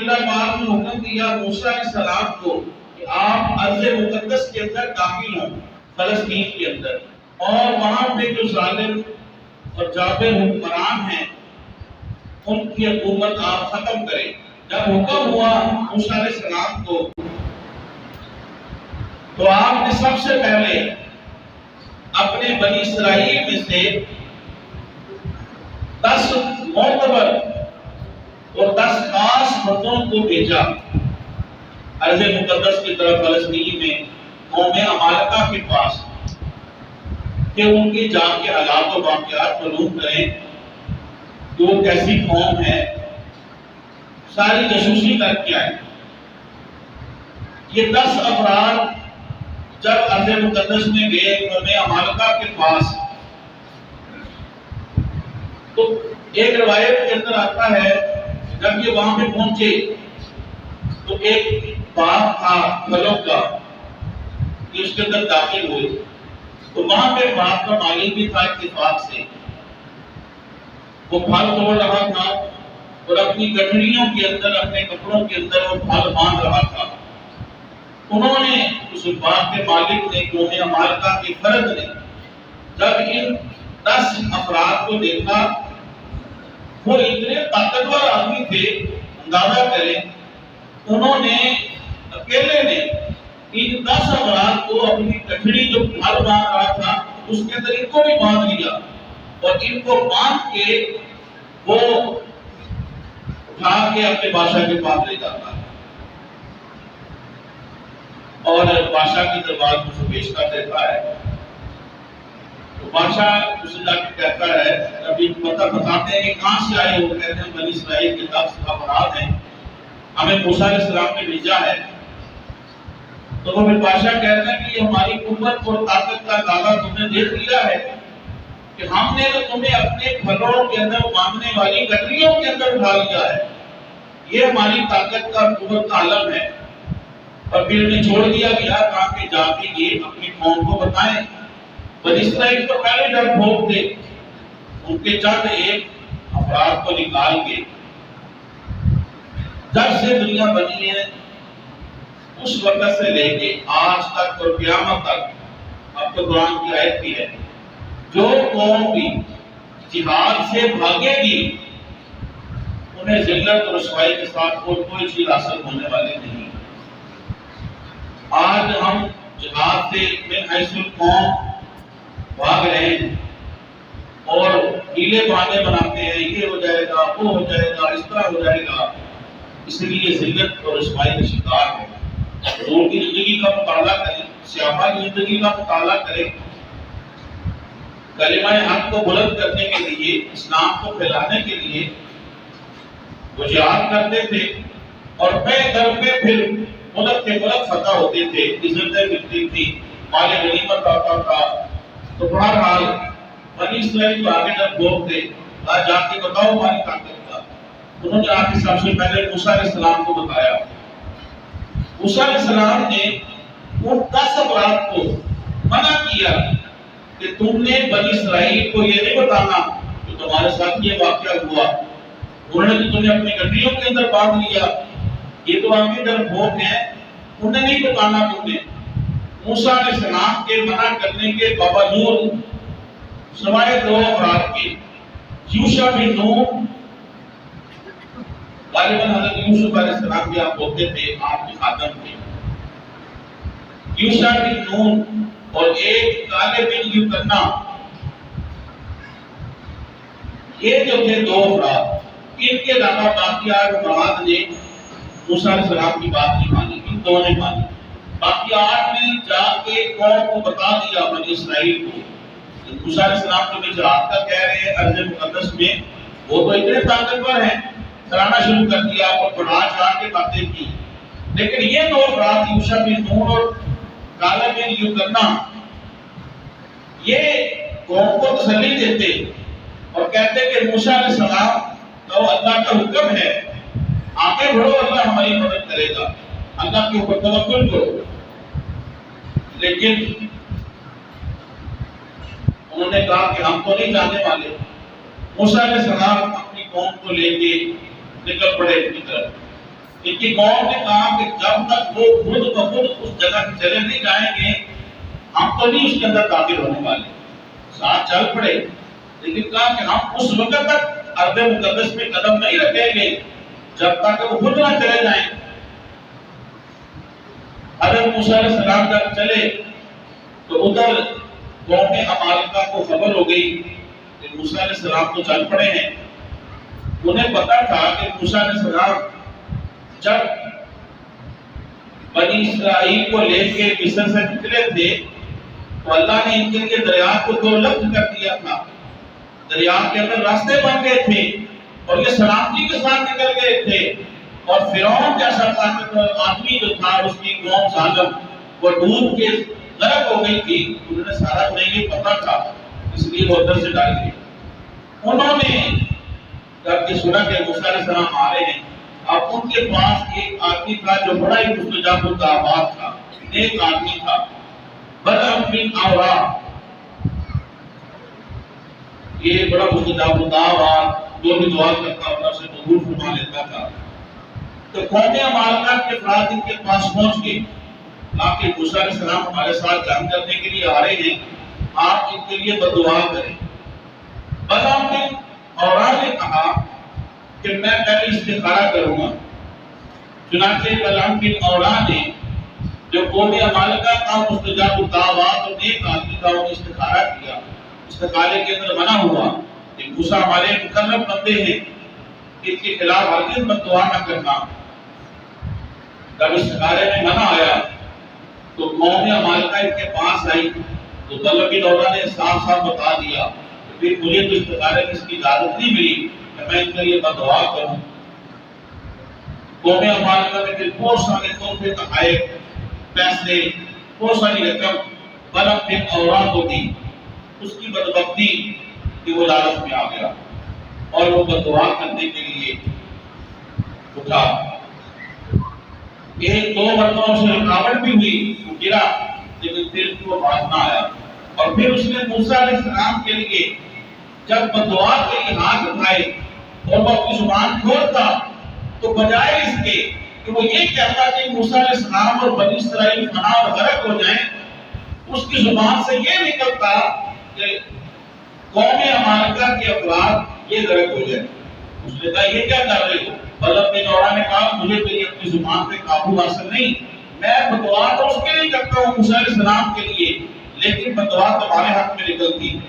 اللہ پاک نے حکم دیا موسیٰ علیہ السلام کو کہ آپ ارض مقدس کے اندر داخل ہوں، فلسطین کے اندر، اور وہاں پہ جو ظالم اور جابر حکمران ہیں ان کی حکومت آپ ختم کریں۔ جب حکم ہوا موسیٰ علیہ السلام کو تو آپ نے سب سے پہلے اپنے بنی اسرائیل میں سے 10 معتبر اور 10 خاص مردوں کو بھیجا ارض مقدس کی طرف فلسطین میں قوم عمالقہ کے پاس، کہ ان کے جا کے حالات و واقعات معلوم کریں کہ وہ کیسی قوم ہے، ساری جاسوسی کر کے آئے۔ یہ 10 افراد جب ارض مقدس میں گئے قوم عمالقہ کے پاس، تو ایک روایت کے اندر آتا ہے جب یہ وہاں پہ پہنچے تو ایک باغ تھا پھلوں کا، کہ اس کے اندر داخل ہوئے تو وہاں پہ باغ کا مالک بھی تھا اتفاق سے، وہ پھل توڑ رہا تھا اور اپنی گٹھڑیوں کے اندر اپنے کپڑوں کے اندر وہ پھل باندھ رہا تھا۔ انہوں نے اس باغ کے مالک نے قوم عمالقہ کے فرد نے جب ان 10 افراد کو دیکھا، وہ اتنے طاقتور آدمی تھے، اندازہ کریں انہوں نے اکیلے نے ان 10 افراد کو اپنی گٹھڑی جو پھل باندھ رہا تھا اس کے اندر ان کو بھی باندھ لیا، اور ان کو باندھ کے وہ اٹھا کے اپنے بادشاہ کے پاس لے جاتا ہے، اور بادشاہ کی دربار کو اسے پیش کر دیتا ہے۔ تو بادشاہ اسے جا کے کہتا ہے، ابھی پتہ بتاتے ہیں کہ کہاں سے آئے ہو، کہتے ہیں بنی اسرائیل کے 10 افراد ہیں، ہمیں موسیٰ علیہ السلام نے بھیجا ہے۔ تو وہ پھر بادشاہ کہتا ہے کہ یہ ہماری قوت اور طاقت کا اندازہ تم نے دیکھ لیا ہے کہ ہم نے تو تمہیں اپنے پھلوں کے اندر باندھنے والی گٹھڑیوں کے اندر اٹھا لیا ہے، یہ ہماری طاقت کا قوت کا علم ہے۔ اور پھر انہیں چھوڑ دیا گیا تاکہ جا کے یہ اپنی قوم کو بتائیں۔ بنی اسرائیل تو پہلے ڈر بھوک تھے، ان کے چند ایک افراد کو نکال کے جب سے دنیا بنی ہے اس وقت سے لے کے آج تک اور قیامت تک، اب تو قرآن کی آیت بھی ہے، جو قوم بھی جہاد سے بھاگے گی انہیں ذلت اور رسوائی کے ساتھ کوئی چیز حاصل ہونے والے نہیں۔ آج ہم جہاد سے من حیث القوم بھاگ رہے ہیں اور ہیلے بہانے بناتے ہیں، یہ ہو جائے گا، وہ ہو جائے گا، اس طرح ہو جائے گا، اس لیے ذلت اور رسوائی کا شکار ہے۔ حضور کی زندگی کا مطالعہ کریں، صحابہ کی زندگی کا مطالعہ کریں، کلمہ حق کو بلند کرنے کے لیے، اسلام کو پھیلانے کے لیے وہ جہاد کرتے تھے، اور پہ در پہ پھر ملک کے ملک فتح ہوتے تھے، عزتیں ملتی تھی، مال غنیمت آتا تھا۔ تو بہرحال بنی اسرائیل کو آگے جب بھوک تھے، آج جا کے بتاؤ ہماری طاقت کا، انہوں نے آ کے سب سے پہلے موسیٰ علیہ السلام کو بتایا۔ موسیٰ علیہ السلام نے ان 10 افراد کو منع کیا کہ تم نے بنی اسرائیل کو یہ نہیں بتانا کہ تمہارے ساتھ یہ واقعہ ہوا، انہوں نے تو تمہیں اپنی گٹھڑیوں کے اندر باندھ لیا، یہ تو آپ کے در بھوک ہیں، انہیں نہیں بتانا تم نے۔ موسیٰ علیہ السلام کے منع کرنے کے باوجود سوائے 2 افراد کے، یوشع بن نون، غالباً حضرت یوسف علیہ السلام کے آپ ہوتے تھے، آپ کے خادم تھے، یوشع بن نون اور ایک کالب بن یوحنا، یہ جو تھے 2 افراد، ان کے علاوہ باقی 8 افراد نے موسیٰ علیہ السلام کی بات نہیں مانی، ان 2 نے مانی۔ باقی 8 نے جا کے قوم کو بتا دیا، بنی اسرائیل کو، کہ موسیٰ علیہ السلام جو جہاد کا کہہ رہے ہیں ارض مقدس میں، وہ تو اتنے طاقتور ہیں، کرانا شروع کر دیا اور بڑھا چڑھا کے باتیں کی، لیکن یہ 2 افراد یوشع بن نون اور کالب بن یوحنا یہ قوم کو تسلی دیتے اور کہتے کہ موسیٰ علیہ السلام تو اللہ کا حکم ہے، آگے بڑھو، اللہ ہماری مدد کرے گا، اللہ کے اوپر توکل کرو۔ لیکن انہوں نے کہا کہ ہم تو نہیں جانے والے۔ موسیٰ علیہ السلام اپنی قوم کو لے کے نکل پڑے اپنی طرف، ان کی قوم نے کہا کہ جب تک وہ خود بخود اس جگہ سے چلے نہیں جائیں گے ہم تو نہیں اس کے اندر داخل ہونے والے. ساتھ چل پڑے لیکن کہا کہ ہم اس وقت تک ارض مقدس میں قدم نہیں رکھیں گے جب تک وہ خود نہ چلے جائیں. حضرت موسیٰ علیہ السلام جب چلے تو ادھر قوم عمالقہ کو خبر ہو گئی کہ موسیٰ علیہ السلام تو چل پڑے ہیں. انہیں پتا تھا کہ موسیٰ علیہ السلام جب بنی اسرائیل کو لے کے مصر سے نکلے تھے تو اللہ نے ان کے لیے دریا کو دو لفظ کر دیا تھا. دریا کے اندر راستے بن گئے تھے اور یہ سلامتی کے ساتھ نکل گئے تھے. اور فرعون جیسا طاقتور آدمی جو تھا اس کی قوم ظالم وہ ڈوب کے غرق ہو گئی تھی. انہوں نے سارا انہیں یہ پتا تھا اس لیے وہ ادھر سے ڈال گئے. انہوں نے جب یہ سنا کہ موسیٰ علیہ السلام آ رہے ہیں اب ان کے پاس ایک آدمی تھا جو بڑا ہی مستجاب الدعوات تھا نیک آدمی تھا بلعم بن عورا. یہ بڑا مستجاب الدعوات جو بھی دعا کرتا اللہ سے قبول فرما لیتا تھا. تو قوم عمالقہ کے افراد ان کے پاس پہنچ گئے کہ موسیٰ علیہ السلام ہمارے ساتھ جنگ کرنے کے لیے آ رہے ہیں آپ ان کے لیے بددعا کریں. بلعم بن عورا نے کہا کہ میں پہلے استخارہ کروں گا. چنانچہ بلعم بن عورا نے جو قوم عمالقہ کا مستجاب الدعوات اور نیک آدمی تھا انہیں استخارہ کیا. استخارے کے اندر منع ہوا کہ موسیٰ ہمارے مقرب بندے ہیں ان کے خلاف ہرگز بددعا نہ کرنا. جب استخارے میں منع آیا تو قوم عمالقہ ان کے پاس آئی تو بلعم بن عورا نے صاف صاف بتا دیا کہ پھر مجھے تو استخارے میں اس کی اجازت نہیں ملی کہ میں ان کے لیے بددعا کروں. قوم عمالقہ نے پھر بہت سارے تحفے تحائف پیسے بہت ساری رقم بلعم بن عورا کو دی. اس کی بدبختی کہ وہ لالچ میں آ گیا اور وہ بددعا کرنے کے لیے اٹھا. ایک دو مرتبہ اسے رکاوٹ بھی ہوئی وہ گرا لیکن پھر وہ باز نہ آیا. اور پھر اس نے موسیٰ علیہ السلام کے لیے جب بددعا کے لیے ہاتھ اٹھائے اور وہ اپنی زبان کھولتا تو بجائے اس کے کہ وہ یہ کہتا کہ موسیٰ علیہ السلام اور بنی اسرائیل فنا اور غرق ہو جائیں اس کی زبان سے یہ نکلتا کہ قوم عمالقہ کے افراد یہ غرق ہو جائیں. اس نے کہا یہ کیا کر رہے ہو؟ بلعم بن عورا نے کہا مجھے تو یہ اپنی زبان پہ قابو حاصل نہیں. میں بددعا تو اس کے لیے کرتا ہوں موسیٰ علیہ السلام کے لیے لیکن بددعا تمہارے حق میں نکلتی ہے.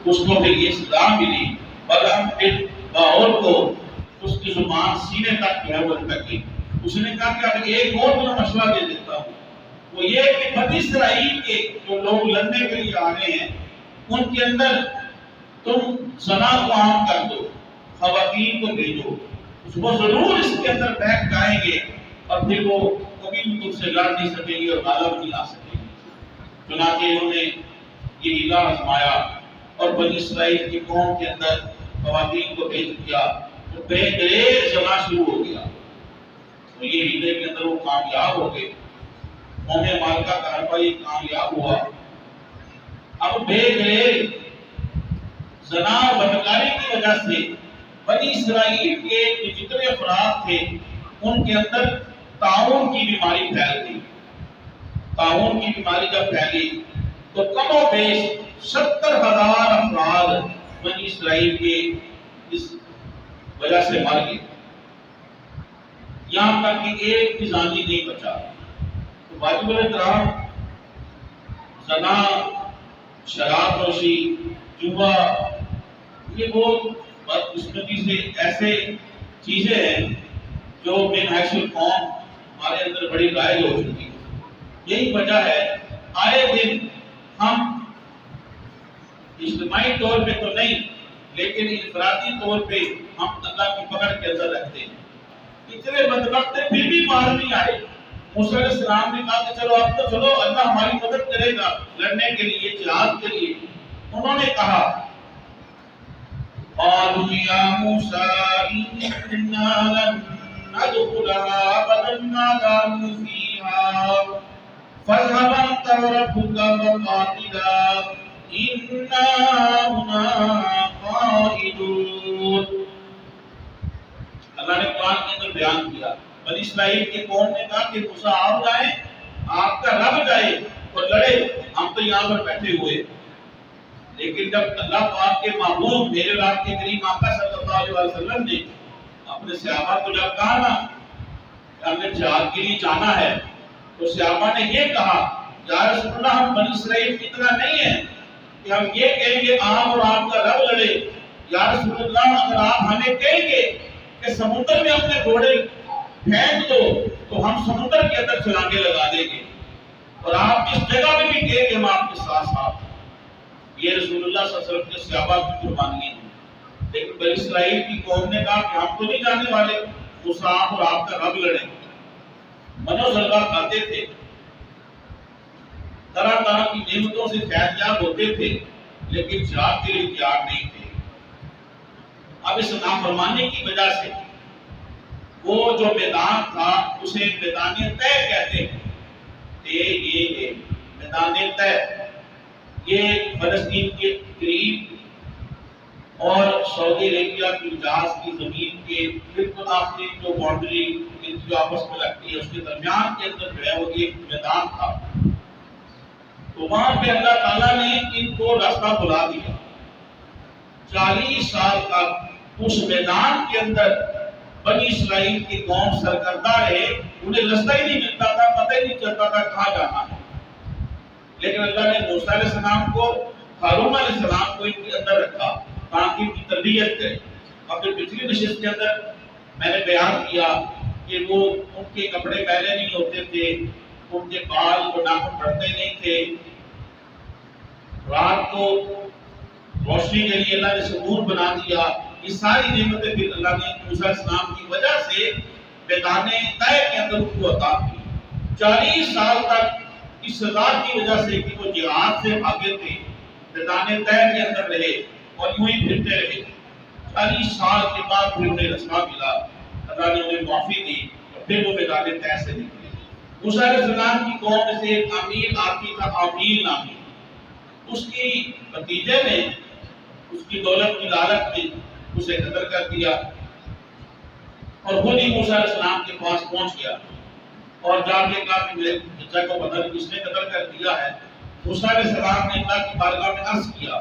اس کو پھر یہ سزا ملی. بلعم بن عورا کو اس کی زبان سینے تک جو ہے وہ لٹک گئی. اس نے کہا کہ اب ایک اور میں مشورہ دے دیتا ہوں وہ یہ کہ بنی اسرائیل کے جو لوگ لڑنے کے لیے آ رہے ہیں ان کے اندر تم زنا کو عام کر دو خواتین کو بھیجو وہ ضرور اس کے اندر بیٹھ جائیں گے اور پھر وہ کبھی بھی تم سے لڑ نہیں سکیں گے اور غالب نہیں آ سکیں گے. چنانچہ انہوں نے یہ ہیلا آزمایا اور بنی اسرائیل کی قوم کے اندر خواتین کو بھیج دیا تو بے دریغ جمع شروع ہو گیا. تو یہ ہیلے کے اندر وہ کامیاب ہو گئے. قوم عمالقہ کا حربہ یہ کامیاب ہوا. اب بے دریغ زنا اور بدکاری کی وجہ سے بنی اسرائیل کے جتنے افراد تھے ان کے اندر طاعون کی بیماری پھیل گئی. طاعون کی بیماری جب پھیلی تو کم و بیش 70,000 افراد بنی اسرائیل کے اس وجہ سے مر گئے. یہاں تک کہ ایک بھی زانی نہیں بچا. تو واجب الاحترام زنا شراب نوشی جوا یہ بہت بدقسمتی سے ایسے چیزیں ہیں جو من حیث القوم ہمارے اندر بڑی رائج ہو چکی ہے. یہی وجہ ہے آئے دن ہم اجتماعی طور پہ تو نہیں لیکن انفرادی طور پہ ہم اللہ کی پکڑ کے اندر رکھتے ہیں. اتنے بدبخت پھر بھی باہر نہیں آئے. موسیٰ علیہ السلام نے کہا کہ چلو اب تو چلو اللہ ہماری مدد کرے گا لڑنے کے لیے جہاد کے لیے. انہوں نے کہا قالوا يا موسى إنا لن ندخلها أبدا ما داموا فيها فاذهب أنت وربك فقاتلا إنا هنا قاعدون. اللہ نے قرآن کے اندر بیان کیا بنی اسرائیل کی قوم نے کہا کہ موسیٰ آپ جائیں، آپ کا رب جائے اور لڑے، ہم تو یہاں پر بیٹھے ہوئے۔ لیکن جب اللہ پاک کے محبوب میرے رات کے کریم آقا صلی اللہ علیہ وسلم نے اپنے صحابہ کو جب کہا نا کہ ہم نے جہاد کے لیے جانا ہے، تو صحابہ نے یہ کہا یا رسول اللہ ہم بنی اسرائیل کی طرح نہیں ہیں کہ ہم یہ کہیں گے آپ اور آپ کا رب لڑے۔ یا رسول اللہ اگر آپ ہمیں کہیں گے کہ سمندر میں اپنے گھوڑے پھینک دو تو ہم سمندر کے اندر چھلانگیں لگا دیں گے، اور آپ جس جگہ میں بھی کہیں گے ہم آپ کے ساتھ ساتھ۔ یہ رسول اللہ صلی اللہ علیہ وسلم کے صحابہ کی قربانی ہے۔ لیکن بنی اسرائیل کی قوم نے کہا کہ ہم تو نہیں جانے والے، موسیٰ آپ اور آپ کا رب لڑیں۔ منو ضربہ کھاتے تھے، طرح طرح کی نعمتوں سے فیض یاب ہوتے تھے، لیکن جہاد کے لیے تیار نہیں تھے۔ اب اس نافرمانی کی وجہ سے وہ جو میدان تھا اسے میدان طے کہتے ہیں۔ یہ ہے میدان طے، یہ فلسطین کے قریب اور سعودی عربیہ کی حجاز کی زمین کے بالکل آخری جو باؤنڈری جو آپس میں لگتی ہے اس کے درمیان کے اندر جو ہے وہ ایک میدان تھا۔ تو وہاں پہ اللہ تعالیٰ نے ان کو راستہ بلا دیا۔ 40 سال تک اس میدان کے اندر بنی اسرائیل کی قوم سرکردہ رہے، انہیں رستہ ہی نہیں ملتا تھا، پتہ ہی نہیں چلتا تھا کہاں جانا ہے۔ لیکن اللہ نے موسیٰ علیہ السلام کو، ہارون علیہ السلام کو ان کے اندر رکھا تاکہ ان کی تربیت کرے۔ اپنے پچھلی نشست کے اندر میں نے بیان کیا کہ وہ ان کے کپڑے پہلے نہیں ہوتے تھے، ان کے بال اور ناخن بڑھتے نہیں تھے۔ رات کو روشنی کے لیے اللہ نے سنور بنا دیا۔ یہ ساری نعمتیں پھر اللہ نے موسیٰ علیہ السلام کی وجہ سے میدان طے کے اندر ان کو عطا کی۔ 40 سال تک اس سزا کی وجہ سے کہ وہ جہاد سے بھاگے تھے، میدان طے کے اندر رہے اور یوں ہی پھرتے رہے۔ 40 سال کے بعد پھر انہیں رستہ ملا، اللہ نے انہیں معافی دی اور پھر وہ میدان طے سے نکلے۔ موسیٰ علیہ السلام کی قوم میں سے ایک امیر آدمی تھا، عامل نامی۔ اس کی بھتیجے نے اس کی دولت کی لالچ میں اسے قتل کر دیا اور خود ہی موسیٰ علیہ السلام کے پاس پہنچ گیا اور جا کے کہا کہ میرے بچہ کو پتہ نہیں کس نے قتل کر دیا ہے۔ موسیٰ علیہ السلام نے اللہ کی بارگاہ میں عرض کیا،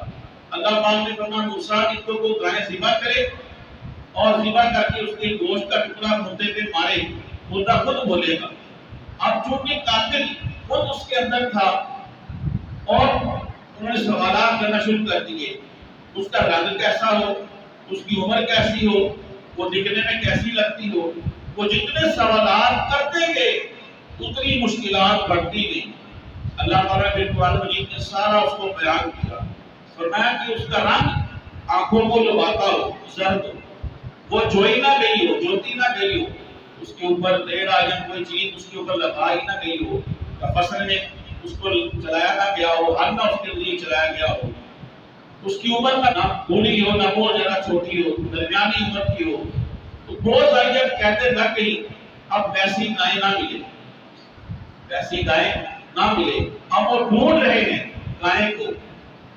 اللہ پاک نے فرمایا موسیٰ اس کو گائے ذبح کرے اور ذبح کر کے اس کے گوشت کا ٹکڑا مردے پہ مارے، مردہ خود بولے گا۔ اب چونکہ قاتل خود اس کے اندر تھا اور انہوں نے سوالات کرنا شروع کر دیے، اس کا رنگ کیسا ہو، اس کی عمر کیسی ہو، وہ دکھنے میں کیسی لگتی ہو۔ وہ جتنے سوالات کرتے گئے اتنی مشکلات بڑھتی گئی۔ اللہ تعالیٰ نے قرآن مجید نے سارا اس کو بیان کیا، فرمایا کہ اس کا رنگ آنکھوں کو لباتا ہو، زرد ہو، وہ جوئی نہ گئی ہو، جوتی نہ گئی ہو، اس کے اوپر ریڑا یا کوئی چیز اس کے اوپر لگائی نہ گئی ہو، فصل میں اس کو چلایا نہ گیا ہو، ہر نہ اس کے لیے چلایا گیا ہو، اس کی عمر نہ بوڑھی ہو نہ بہت زیادہ چھوٹی ہو، درمیانی عمر کی ہو۔ تو بہت ساری جب کہتے نہ کہیں اب ویسی گائیں نہ ملے، ویسی گائیں نہ ملے، ہم وہ ڈھونڈ رہے ہیں گائیں کو۔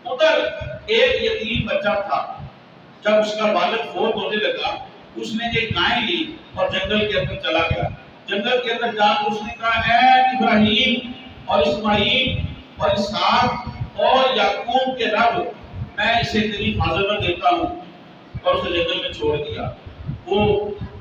ادھر ایک یتیم بچہ تھا، جب اس کا والد فوت ہونے لگا اس نے ایک گائے لی اور جنگل کے اندر چلا گیا۔ جنگل کے اندر جا کر اس نے کہا اے ابراہیم اور اسماعیل اور اسحاق اور یعقوب کے رب، میں اسے تیری حفاظت میں دیتا ہوں، اور اسے جنگل میں چھوڑ دیا۔ وہ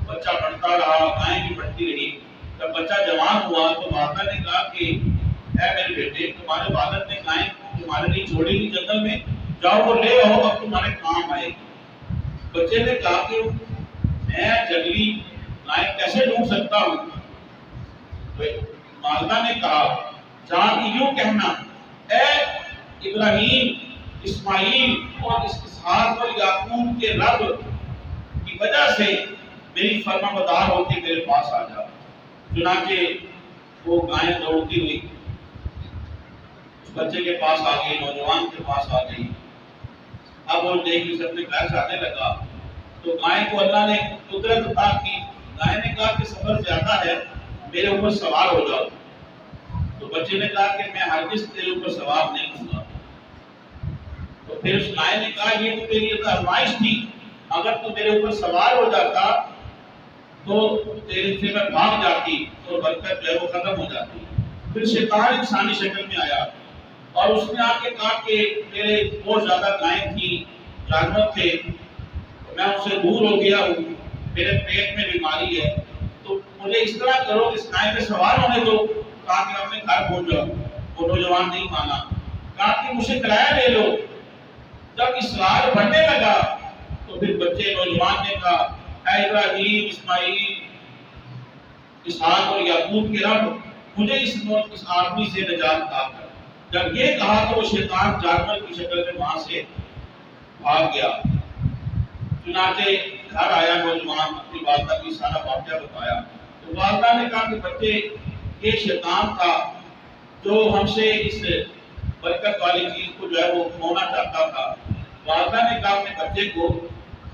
بچہ بڑھتا رہا، گائیں بھی بڑھتی رہی۔ جب بچہ جوان ہوا تو والدہ نے کہا کہ اے میرے بیٹے، تمہارے والد نے گائیں تمہارے لیے چھوڑی تھی جنگل میں، جاؤ وہ لے آؤ، اب تمہارے کام آئے۔ بچے نے کہا کہ میں جنگلی گائیں کیسے ڈھونڈ سکتا ہوں؟ والدہ نے کہا جان یوں کہنا اے ابراہیم، اسماعیل اور اسحاق اور یعقوب کے رب کی وجہ سے میری فرما بردار ہو کے میرے پاس آ جا۔ چنانچہ وہ گائیں دوڑتی ہوئی اس بچے کے پاس آ گئی، نوجوان کے پاس آ گئی۔ اب وہ دیکھ کے اپنے گھر جانے لگا تو گائیں کو اللہ نے قدرت عطا کی۔ گائیں نے کہا کہ سفر زیادہ ہے، میرے اوپر سوار ہو جاؤ۔ تو بچے نے کہا کہ میں ہرگز تیرے اوپر سوار نہیں ہوں گا۔ تو پھر اس گائیں نے کہا یہ تو تیری آزمائش تھی، اگر تو میرے اوپر سوار ہو جاتا تو تیرے سے میں بھاگ جاتی اور برکت جو ہے وہ ختم ہو جاتی۔ پھر شیطان انسانی شکل میں آیا اور اس نے آ کے کہا کہ میرے بہت زیادہ گائیں تھی، جانور تھے، میں ان سے دور ہو گیا ہوں، میرے پیٹ میں بیماری ہے، تو مجھے اس طرح کرو اس گائے پہ سوار ہونے دو تاکہ میں اپنے گھر پہنچ جاؤں۔ وہ نوجوان نہیں مانا، کہا کہ مجھے کرایہ لے لو۔ جب اصرار بڑھنے لگا تو پھر بچے نوجوان نے کہا اے ابراہیم، اسماعیل، اسحاق اور یعقوب کے رب، مجھے اس آدمی سے نجات عطا کر۔ جب یہ کہا تو وہ شیطان جانور کی شکل میں وہاں سے بھاگ گیا۔ چنانچہ گھر آیا نوجوان، اپنی والدہ کی سارا واقعہ بتایا تو والدہ نے کہا کہ بچے یہ شیطان تھا جو ہم سے اس برکت والی چیز کو جو ہے وہ کھونا چاہتا تھا۔ والدہ نے کہا اپنے بچے کو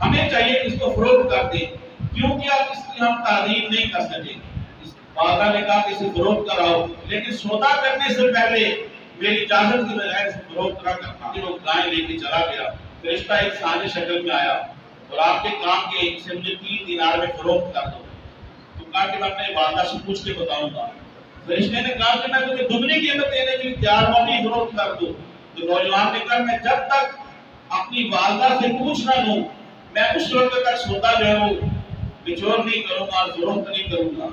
ہمیں چاہیے کہ اس کو فروخت کر دیں کیونکہ اب اس کی ہم تعلیم نہیں کر سکے۔ والدہ نے کہا کہ اسے فروخت کراؤ لیکن سودا کرنے سے پہلے میری اجازت کے بغیر اسے فروخت نہ کرنا۔ پھر وہ گائے لے کے چلا گیا۔ فرشتہ ایک سانجے شکل میں آیا اور آپ کے کام کے اسے مجھے 3 دینار میں فروخت کر دو۔ تو کہا کہ میں اپنے والدہ سے پوچھ کے بتاؤں گا۔ فرشتے نے کہا کہ میں تمہیں دگنی قیمت دینے کے لیے تیار ہوں، نہیں فروخت کر دو۔ تو نوجوان نے کہا میں جب تک اپنی والدہ سے پوچھ نہ لوں میں اس وقت تک سودا جو ہے وہ بچور نہیں کروں گا، فروخت نہیں کروں گا۔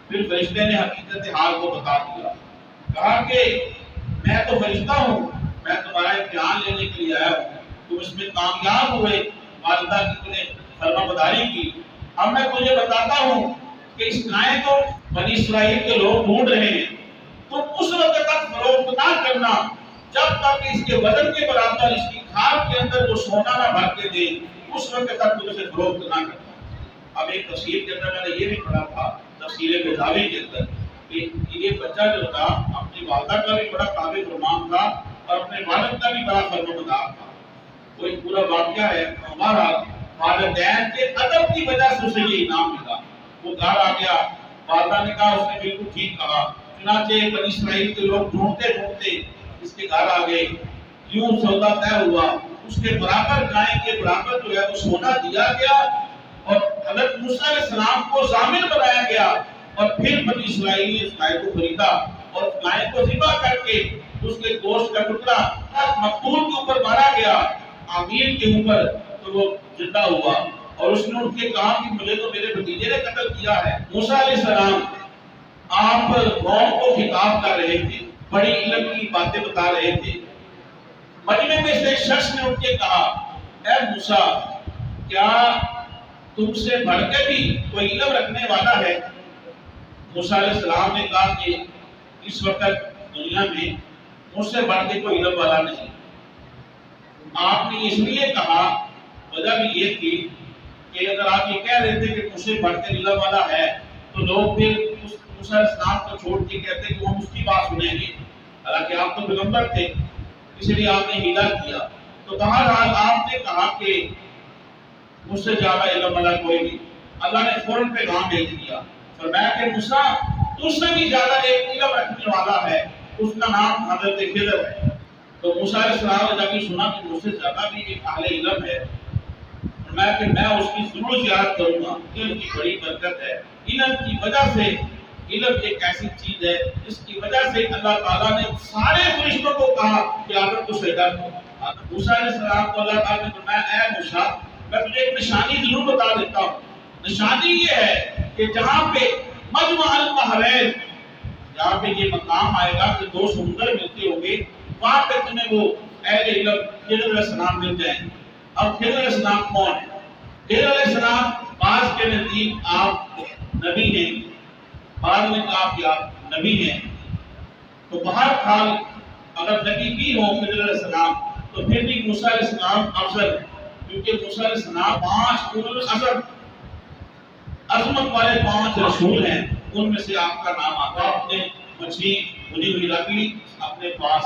پھر فرشتے نے حقیقت حال کو بتا دیا، کہا کہ میں تو فرشتہ ہوں، میں تمہارا امتحان لینے کے لیے آیا ہوں، تم اس میں کامیاب ہوئے، والدہ کی تم نے فرما برداری کی، اب میں تجھے بتاتا ہوں کہ اس گائے کو بنی اسرائیل کے لوگ ڈھونڈ رہے ہیں، تم اس وقت تک فروخت نہ کرنا جب تک اس کے وزن کے برابر اس کی کھال کے اندر وہ سونا نہ بھر کے دے، اس وقت تک تم اسے فروخت نہ کرنا۔ اب ایک تفسیر کے اندر میں نے یہ بھی پڑھا تھا، تفسیر بیضاوی کے اندر، کہ یہ بچہ جو تھا اپنی والدہ کا بھی بڑا قابل فرمان تھا اور اپنے والد کا بھی بڑا فرمانبردار تھا۔ وہ ایک پورا واقعہ ہے، ہمارا والدین کے ادب کی وجہ سے اسے یہ انعام ملا۔ وہ گھر آ گیا، والدہ نے کہا، اس نے بالکل ٹھیک کہا۔ چنانچہ بنی اسرائیل کے لوگ ڈھونڈتے ڈھونڈتے اس کے گھر آ گئے، یوں سودا طے ہوا، اس کے برابر گائے کے برابر جو ہے وہ سونا دیا گیا اور حضرت موسیٰ علیہ السلام کو ضامن بنایا گیا، اور پھر بنی اسرائیل نے اس گائے کو خریدا اور گائے کو ذبح کر کے اس کے گوشت کا ٹکڑا مقتول کے اوپر مارا گیا، امیر کے اوپر، تو وہ زندہ ہوا اور اس نے ان کے کہا کہ مجھے تو میرے بھتیجے نے قتل کیا ہے۔ موسیٰ علیہ السلام آپ قوم کو خطاب کر رہے تھے، بڑی علم کی باتیں بتا رہے تھے۔ مجمع میں سے ایک شخص نے اٹھ کے کہا اے موسیٰ، کیا تم سے بڑھ کے بھی کوئی علم رکھنے والا ہے؟ موسیٰ علیہ السلام نے کہا کہ اس وقت دنیا میں مجھ سے بڑھ کے کوئی علم والا نہیں۔ آپ نے اس لیے کہا، وجہ بھی یہ تھی کہ اگر آپ یہ کہہ رہے تھے کہ مجھ سے بڑھ کے علم والا ہے تو لوگ پھر موسیٰ علیہ السلام کو چھوڑ کے کہتے کہ وہ اس کی بات سنیں گے، حالانکہ آپ تو پیغمبر تھے، اس لیے آپ نے ہیلا کیا۔ تو بہرحال آپ نے کہا کہ مجھ سے زیادہ علم والا کوئی نہیں۔ اللہ نے فوراً پیغام بھیج دیا، فرمایا کہ موسیٰ تجھ سے بھی زیادہ ایک علم رکھنے والا ہے، اس کا نام حضرت خضر ہے۔ تو موسیٰ علیہ السلام نے جب یہ سنا کہ مجھ سے زیادہ بھی ایک اہل علم ہے، فرمایا کہ میں اس کی ضرور زیارت کروں گا، علم کی بڑی برکت ہے۔ علم کی وجہ سے، علم ایک ایسی چیز ہے جس کی وجہ سے اللہ تعالیٰ نے سارے فرشتوں کو کہا کہ آدم کو سجدہ کرو۔ موسیٰ علیہ السلام کو اللہ تعالیٰ نے فرمایا اے موسیٰ، میں تجھے ایک نشانی ضرور بتا دیتا ہوں۔ نشانی یہ ہے کہ جہاں پہ مجمع البحرین، جہاں پہ یہ مقام آئے گا کہ 2 سمندر ملتے ہوں گے، وہاں پہ تمہیں وہ اہل علم خضر علیہ السلام مل جائیں گے۔ اب خضر علیہ السلام کون ہے؟ خضر علیہ السلام بعض کے نزدیک آپ نبی ہیں، بعض نے کہا کہ آپ نبی ہیں۔ تو بہرحال اگر نبی بھی ہو خضر علیہ السلام تو پھر بھی موسیٰ علیہ السلام افضل ہے، کیونکہ موسیٰ علیہ السلام 5 اولو العزم، عظمت والے 5 رسول ہیں، ان میں سے آپ کا نام آتا ہے۔ آپ نے مچھلی بھنی ہوئی رکھ لی اپنے پاس،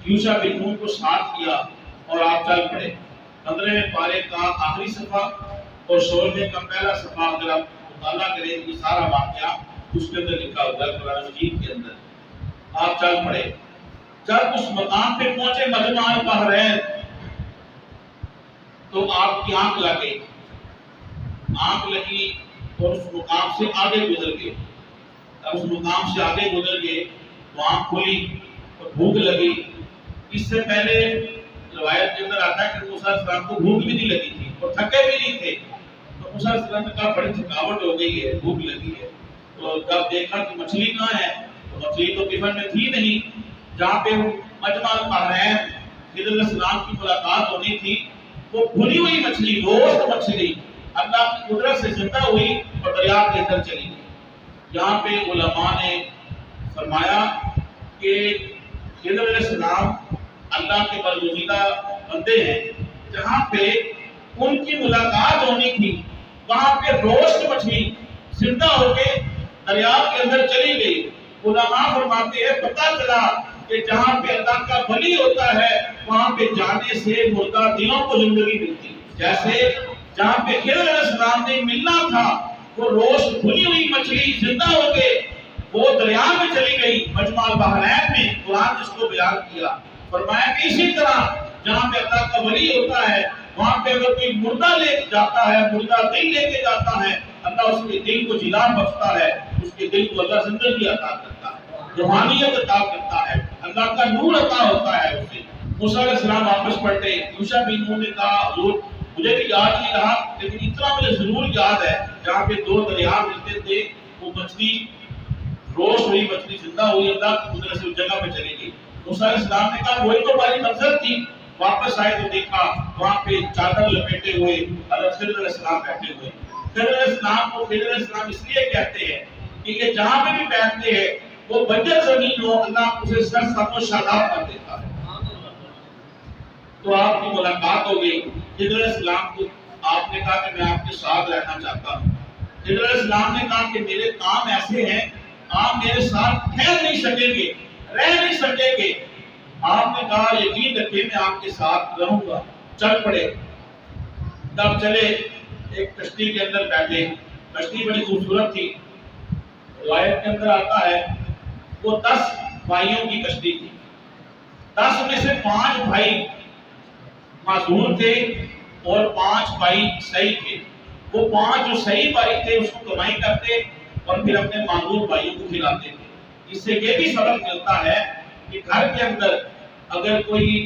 یوشع بن نون کو ساتھ کیا اور آپ چل پڑے۔ 15ویں پارے کا آخری صفحہ اور 16ویں کا پہلا صفحہ اگر آپ مطالعہ کریں یہ سارا واقعہ اس کے اندر لکھا ہوگا قرآن مجید کے اندر۔ آپ چل پڑے، جب اس مقام پہ پہنچے مجمع البحرین تو آپ کی آنکھ لگی اور اس مقام سے آگے گزر گئے. اب اس مقام سے آگے گزر گئے تو آنکھ کھلی اور بھوک لگی. اس سے پہلے روایت کے اندر آتا ہے کہ موسیٰ علیہ السلام کو بھوک بھی نہیں لگی تھی اور تھکے بھی نہیں تھے. تو موسیٰ علیہ السلام نے کہا بڑی تھکاوٹ ہو گئی ہے, بھوک لگی ہے. تو جب دیکھا کہ مچھلی کہاں ہے تو مچھلی تو ٹفن میں تھی نہیں. جہاں پہ مجمع البحرین خضر علیہ السلام کی ملاقات ہونی تھی وہ بھنی ہوئی مچھلی, روسٹ مچھلی اللہ کی قدرت سے زندہ ہوئی اور دریا کے اندر چلی گئی. یہاں پہ علماء نے فرمایا کہ خضر علیہ السلام اللہ کے برگزیدہ بندے ہیں. جہاں پہ ان کی ملاقات ہونی تھی وہاں پہ روسٹ مچھلی زندہ ہو کے دریا کے اندر چلی گئی. علماء فرماتے ہیں پتہ چلا کہ جہاں پہ اللہ کا ولی ہوتا ہے وہاں پہ جانے سے مردہ دلوں کو زندگی ملتی. جیسے جہاں پہ خضر علیہ السلام نے ملنا تھا وہ روز بھنی ہوئی مچھلی زندہ ہو کے وہ دریا میں چلی گئی. مجمع البحرین میں قرآن اس کو بیان کیا, فرمایا کہ اسی طرح جہاں پہ اللہ کا ولی ہوتا ہے وہاں پہ اگر کوئی مردہ لے جاتا ہے, مردہ دل لے کے جاتا ہے, اللہ اس کے دل کو جلا بخشتا ہے, اس کے دل کو اللہ زندگی عطا کرتا ہے, روحانیت عطا کرتا ہے, اللہ کا نور عطا ہوتا ہے اسے. موسیٰ علیہ السلام واپس پلٹے. یوشع بن نون نے کہا حضور مجھے بھی یاد نہیں رہا لیکن اتنا مجھے ضرور یاد ہے جہاں پہ دو دریا ملتے تھے وہ مچھلی روسٹ ہوئی مچھلی زندہ ہوئی اللہ کی قدرت سے اس جگہ پہ چلی گئی. موسیٰ علیہ السلام نے کہا وہی تو بڑی منظر تھی. واپس آئے تو دیکھا وہاں پہ چادر لپیٹے ہوئے حضرت خضر علیہ السلام بیٹھے ہوئے. خضر علیہ السلام کو خضر علیہ السلام اس لیے کہتے ہیں کہ یہ جہاں پہ بھی بیٹھتے ہیں وہ بنجر زمین ہو اللہ اسے سرسبز و شاداب کر دیتا ہے. تو آپ کی ملاقات ہو گئی. خضر علیہ السلام کو آپ نے کہا کہ میں آپ کے ساتھ رہنا چاہتا ہوں. خضر علیہ السلام نے کہا کہ میرے کام ایسے ہیں آپ میرے ساتھ ٹھہر نہیں سکیں گے, رہ نہیں سکیں گے. آپ نے کہا یقین رکھیے میں آپ کے ساتھ رہوں گا. چل پڑے. تب چلے ایک کشتی کے اندر بیٹھے. کشتی بڑی خوبصورت تھی. روایت کے اندر آتا ہے وہ 10 بھائیوں کی کشتی تھی. 10 میں سے 5 بھائی معذور تھے اور 5 بھائی صحیح تھے. وہ 5 جو صحیح بھائی تھے اس کو کمائی کرتے اور پھر اپنے معذور بھائیوں کو کھلاتے تھے. اس سے یہ بھی سبق ملتا ہے کہ گھر کے اندر اگر کوئی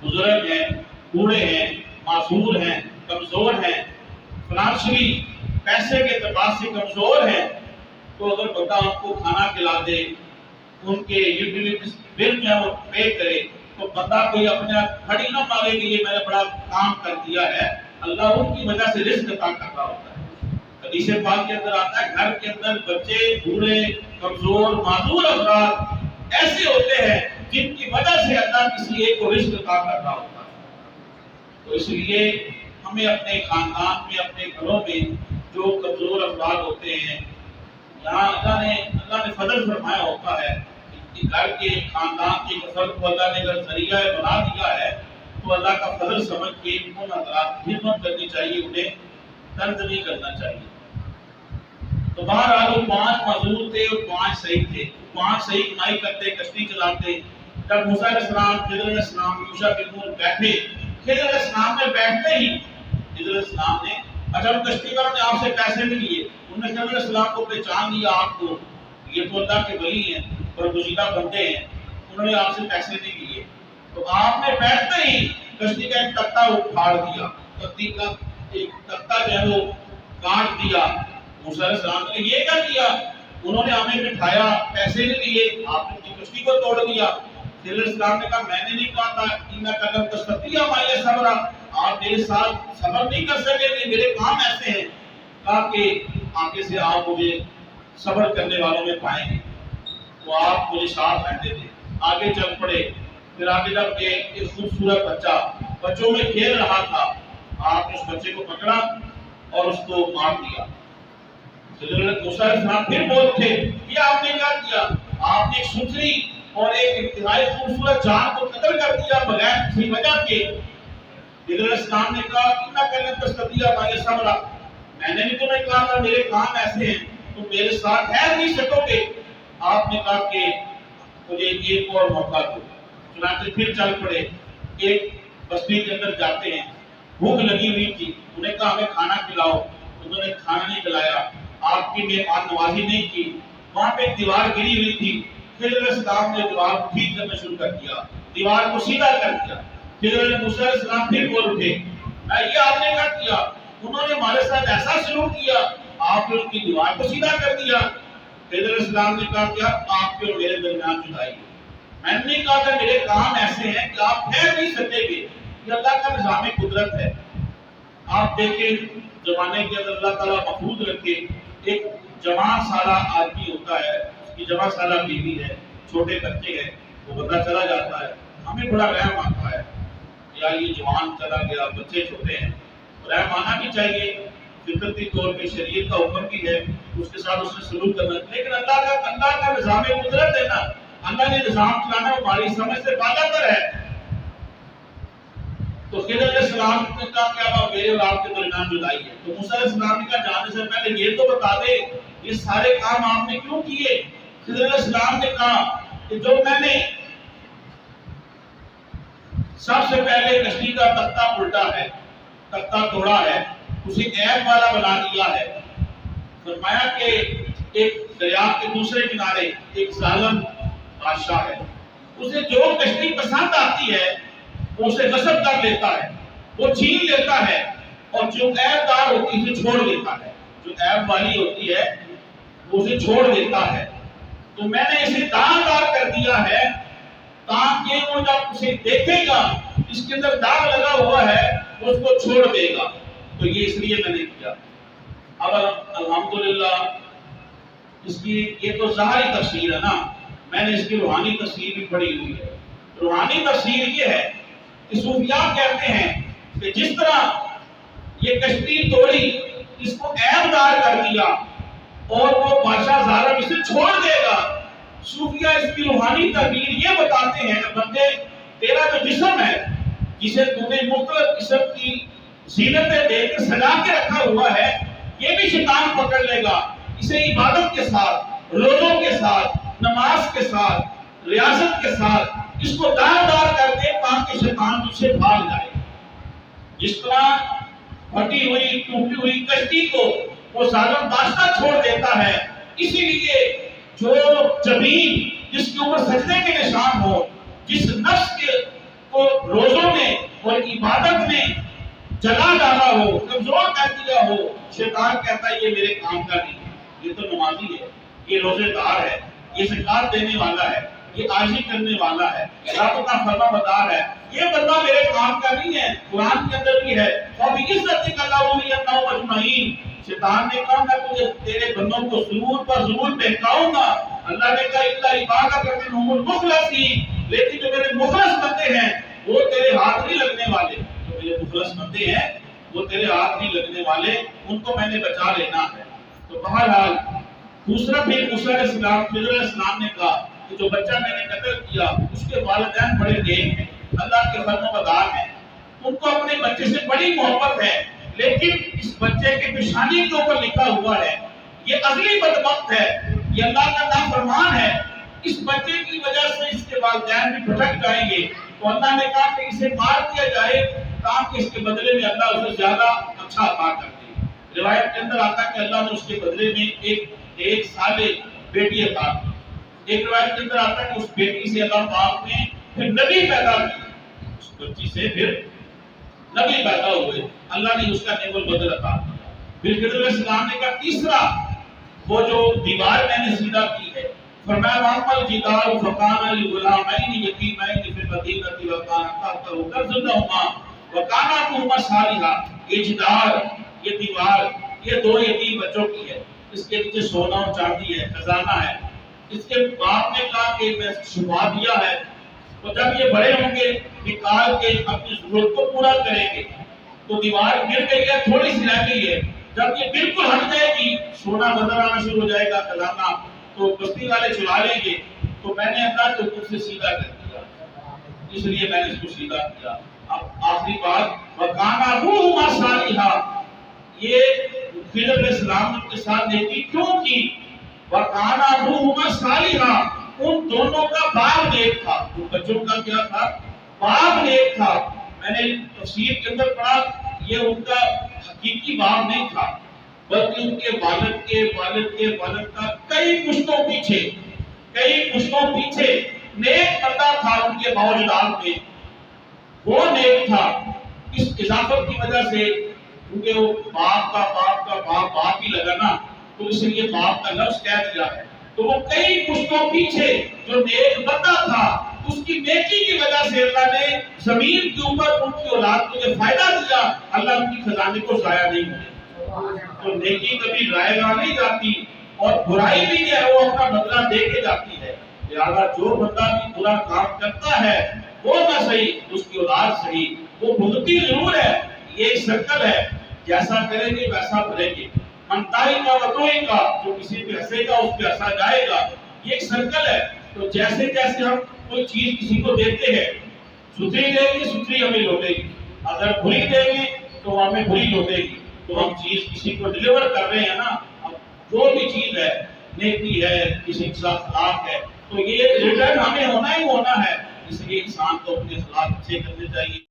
بزرگ ہیں, بوڑھے ہیں, معذور ہیں, کمزور ہیں, فنانشلی پیسے کے اعتبار سے کمزور ہیں تو اگر بندہ ان کو کھانا کھلا دے, ان کے یوٹیلیٹیز بل جو ہے وہ پے کرے تو بندہ کوئی اپنے کھڑی نہ مارے کہ یہ میں نے بڑا کام کر دیا ہے. اللہ ان کی وجہ سے رزق عطا کر رہا ہوتا ہے. حدیث پاک کے اندر آتا ہے گھر کے اندر بچے, بوڑھے, کمزور, معذور افراد ایسے ہوتے ہیں جن کی وجہ سے اللہ کسی ایک کو رزق عطا کر رہا ہوتا ہے. تو اس لیے ہمیں اپنے خاندان میں, اپنے گھروں میں جو کمزور افراد ہوتے ہیں یہاں اللہ نے فضل فرمایا ہوتا ہے کہ گھر کے خاندان کے فرد کو اللہ نے اگر ذریعہ بنا دیا ہے تو اللہ کا فضل سمجھ کے ان حضرات کی خدمت کرنی چاہیے, انہیں طرد نہیں کرنا چاہیے. تو بہرحال وہ 5 معذور تھے اور 5 صحیح تھے. 5 صحیح کمائی کرتے, کشتی چلاتے. جب موسیٰ علیہ السلام, خضر علیہ السلام, یوشع بن نون بیٹھے, خضر علیہ السلام نے بیٹھتے ہی خضر علیہ السلام نے اچھا کشتی والوں نے آپ سے پیسے بھی لیے. انہوں نے خضر علیہ السلام کو پہچان لیا, آپ کو یہ تو اللہ کے ولی ہیں اور گزیدہ بندے ہیں, انہوں نے آپ سے پیسے نہیں لیے. تو آپ نے بیٹھتے ہی کشتی کا ایک تختہ اٹھاڑ دیا, کشتی کا ایک تختہ جو ہے وہ کاٹ دیا. موسیٰ علیہ السلام نے یہ کیا کیا, انہوں نے ہمیں بٹھایا, پیسے نہیں لیے, آپ نے کشتی کو توڑ دیا. خضر علیہ السلام نے کہا میں نے نہیں کہا تھا انک لن تستطیع معی صبرا, آپ میرے ساتھ صبر نہیں کر سکیں گے, میرے کام ایسے ہیں. کہا کہ آگے سے آپ مجھے صبر کرنے والوں میں پائیں گے. تو آپ مجھے ساتھ رہنے دیں. آگے چل پڑے. پھر آگے جب کہ ایک خوبصورت بچہ بچوں میں کھیل رہا تھا, آپ نے اس بچے کو پکڑا اور اس کو مار دیا. موسیٰ علیہ السلام پھر بول اٹھے, یہ آپ نے کیا کیا, آپ نے ایک ستھری اور ایک انتہائی خوبصورت جان کو قتل کر دیا بغیر کسی وجہ کے. خضر علیہ السلام نے کہا انک لن تستطیع معی صبرا, میں نے بھی تمہیں کہا تھا میرے کام ایسے ہیں, تم میرے ساتھ ٹھہر نہیں سکو گے. آپ نے کہا کہ مجھے ایک اور موقع دو. چنانچہ پھر چل پڑے. ایک بستی کے اندر جاتے ہیں, بھوک لگی ہوئی تھی, انہیں کہا ہمیں کھانا کھلاؤ. انہوں نے کھانا نہیں کھلایا، آپ کی مہمان نوازی نہیں کی، وہاں پہ ایک دیوار گری ہوئی تھی، خضر علیہ السلام نے دیوار کو ٹھیک کرنا شروع کر دیا، دیوار کو سیدھا کر دیا۔ خضر علیہ السلام پھر بول اٹھے، یہ آپ نے کیا کیا؟ انہوں نے ہمارے ساتھ ایسا سلوک کیا، آپ نے ان کی دیوار کو سیدھا کر دیا۔ خضر علیہ السلام نے کہا کہ آپ کے اور میرے درمیان جدائی ہے۔ میں نے کہا کہ میرے کام ایسے ہیں کہ آپ ٹھہر نہیں سکیں گے، یہ اللہ کا نظام قدرت ہے۔ آپ دیکھیں زمانے کے اندر اللہ تعالیٰ محفوظ رکھے، ایک جوان سالہ آدمی ہوتا ہے، اس کی جوان سالہ بیوی ہے، چھوٹے بچے ہیں، وہ بندہ چلا جاتا ہے، ہمیں بڑا رحم آتا ہے، یا یہ جوان چلا گیا، بچے چھوٹے ہیں، رحم آنا بھی چاہیے، فطرتی طور پہ شریعت کا حکم بھی ہے، اس کے ساتھ اس نے سلوک کرنا، لیکن اللہ کا نظام قدرت ہے نا، اللہ نے نظام چلانا ہماری سمجھ سے بالا تر ہے۔ تو خضر علیہ السلام نے کہا کہ اب میرے اور آپ کے درمیان جدائی ہے۔ تو موسیٰ علیہ السلام نے کہا جانے سے پہلے یہ تو بتا دے یہ سارے کام آپ نے کیوں کیے؟ خضر علیہ السلام نے کہا کہ جو میں نے سب سے پہلے کشتی کا تختہ الٹا ہے، تختہ توڑا ہے، اسے عیب والا بنا دیا ہے۔ فرمایا کہ ایک دریا کے دوسرے کنارے ایک ظالم بادشاہ ہے، اسے جو کشتی پسند آتی ہے وہ اسے غصب کر لیتا ہے، وہ چھین لیتا ہے، اور جو عیب دار ہوتی ہے چھوڑ دیتا ہے، جو عیب والی ہوتی ہے وہ اسے چھوڑ دیتا ہے۔ تو میں نے اسے داغدار کر دیا ہے تاکہ وہ جب اسے دیکھے گا اس کے اندر داغ لگا ہوا ہے اس کو چھوڑ دے گا۔ تو یہ اس لیے میں نے کیا۔ اب الحمدللہ اس کی یہ تو ظاہری تفسیر ہے نا، میں نے اس کی روحانی تفسیر بھی پڑھی ہوئی ہے۔ روحانی تفسیر یہ ہے کہ صوفیاء کہتے ہیں کہ جس طرح یہ کشتی توڑی، اس کو عیب دار کر دیا اور وہ بادشاہ ظالم اسے چھوڑ دے گا، صوفیاء اس کی روحانی تعبیر یہ بتاتے ہیں کہ بندے تیرا جو جسم ہے جسے تو نے مختلف قسم کی زینتیں دے کے سجا کے رکھا ہوا ہے، یہ بھی شیطان پکڑ لے گا، اسے عبادت کے ساتھ، روزوں کے ساتھ، نماز کے ساتھ، ریاضت کے ساتھ اس کو دار کر دے تاکہ شیطان تجھ سے بھاگ جائے۔ جس طرح پھٹی ہوئی ٹوٹی ہوئی کشتی کو وہ ظالم بادشاہ چھوڑ دیتا ہے، اسی لیے جو جبین جس کے اوپر سجدے کے نشان ہو، جس نفس کے کو روزوں میں اور عبادت میں جلا ڈالا ہو، کمزور کر دیا ہو، شیطان کہتا ہے یہ میرے کام کا نہیں، یہ تو نمازی ہے، یہ روزے دار ہے، یہ زکات دینے والا ہے، یہ عاجزی کرنے والا ہے، رب کا فرما بردار ہے، یہ بندہ میرے کام کا نہیں ہے۔ قرآن کے اندر بھی ہے فَبِعِزَّتِكَ لَأُغْوِيَنَّهُمْ أَجْمَعِينَ، شیطان نے کہا میں تجھے تیرے بندوں کو ضرور پر ضرور بہکاؤں گا۔ اللہ نے کہا اِلَّا عِبَادَكَ مِنْهُمُ الْمُخْلَصِينَ، لیکن جو میرے مخلص بندے ہیں وہ تیرے ہاتھ نہیں لگنے والے، جو میرے مخلص بندے ہیں وہ تیرے ہاتھ نہیں لگنے والے، ان کو میں نے بچا لینا ہے۔ تو بہرحال دوسرا پھر موسیٰ علیہ السلام خضر علیہ السلام نے کہا کہ جو بچہ میں نے قتل کیا اس کے والدین بڑے نیک ہیں، اللہ کے فرما بردار ہیں، ان کو اپنے بچے سے بڑی محبت ہے، لیکن اس بچے کے پیشانی کے اوپر لکھا ہوا ہے یہ اگلی بدبخت ہے، یہ اللہ کا نافرمان ہے، اس بچے کی وجہ سے اس کے والدین بھی بھٹک جائیں گے۔ تو اللہ نے کہا کہ اسے مار دیا جائے تاکہ اس کے بدلے میں اللہ اسے زیادہ اچھا عطا کر دے۔ روایت کے اندر آتا ہے کہ اللہ نے اس کے بدلے میں ایک سالے بیٹی عطا کی۔ ایک روایت کے اندر آتا ہے کہ اس بیٹی سے اللہ پاک نے پھر نبی پیدا کی، اس بچی سے پھر نبی پیدا ہوئے، اللہ نے اس کا نعم البدل عطا کیا۔ پھر خضر علیہ السلام نے کہا تیسرا وہ جو دیوار میں نے سیدھا کی ہے، فرمایا وَأَمَّا الْجِدَارُ فَكَانَ لِغُلَامَيْنِ يَتِيمَيْنِ فِي الْمَدِينَةِ وَكَانَ تَحْتَهُ كَنزٌ لَهُمَا وَكَانَ أَبُوهُمَا صَالِحًا۔ یہ جدار، یہ دیوار، یہ دو یتیم بچوں کی ہے، اس کے نیچے سونا اور چاندی ہے، خزانہ ہے۔ اس کے باپ نے کہا کہ میں چھپا دیا ہے، تو جب یہ بڑے ہوں گے نکال کے اپنی ضرورت کو پورا کریں گے۔ تو دیوار گر گئی ہے، تھوڑی سی رہ گئی ہے، جب یہ بالکل ہٹ جائے گی سونا نظر آنا شروع ہو جائے گا، خزانہ تو بستی والے چلا لیں گے۔ تو میں نے اللہ کو خود سے سیدھا کر دیا، اس لیے میں نے اس کو سیدھا کیا۔ اب آخری بات وَكَانَ أَبُوهُمَا صَالِحًا، یہ خضر علیہ السلام کے ساتھ نیکی کیوں کی؟ وَكَانَ أَبُوهُمَا صَالِحًا، ان دونوں کا باپ نیک تھا، ان بچوں کا کیا تھا؟ باپ نیک تھا۔ میں نے تفسیر کے اندر پڑھا یہ ان کا حقیقی باپ نہیں تھا، بلکہ ان کے والد کا کئی پشتوں پیچھے نیک بندہ تھا ان کے باوجود میں، وہ نیک تھا اس اضافت کی وجہ سے، کیونکہ وہ باپ کا باپ ہی لگا نا، تو اس لیے باپ کا لفظ کہہ دیا ہے۔ تو وہ کئی پشتوں پیچھے جو نیک بندہ تھا، اس کی نیکی کی وجہ سے اللہ نے زمین کے اوپر ان کی اولاد کو یہ فائدہ دیا، اللہ ان کی خزانے کو ضائع نہیں ہوئے۔ تو نیکی کبھی ضائع نہیں جاتی، اور برائی بھی جو ہے وہ اپنا بدلہ دے کے جاتی ہے۔ لہٰذا جو بندہ بھی برا کام کرتا ہے وہ نہ صحیح، اس کی اولاد صحیح، وہ بھگتی ضرور ہے۔ یہ ایک سرکل ہے، جیسا کریں گے ویسا بھریں گے۔ منتائی کا وطوئی کا، جو کسی پہ ہنسے گا اس پہ ہنسا جائے گا، یہ ایک سرکل ہے۔ تو جیسے جیسے ہم کوئی چیز کسی کو دیتے ہیں، ستھری دیں گے ستھری ہمیں لوٹے گی، اگر بری دیں گے تو ہمیں بری لوٹے گی۔ تو ہم چیز کسی کو ڈیلیور کر رہے ہیں نا، جو بھی چیز ہے، نیکی ہے، کسی کے ساتھ اخلاق ہے، تو یہ ریٹرن ہمیں ہونا ہی ہونا ہے۔ اس لیے انسان کو اپنے اخلاق اچھے کرنے چاہیے۔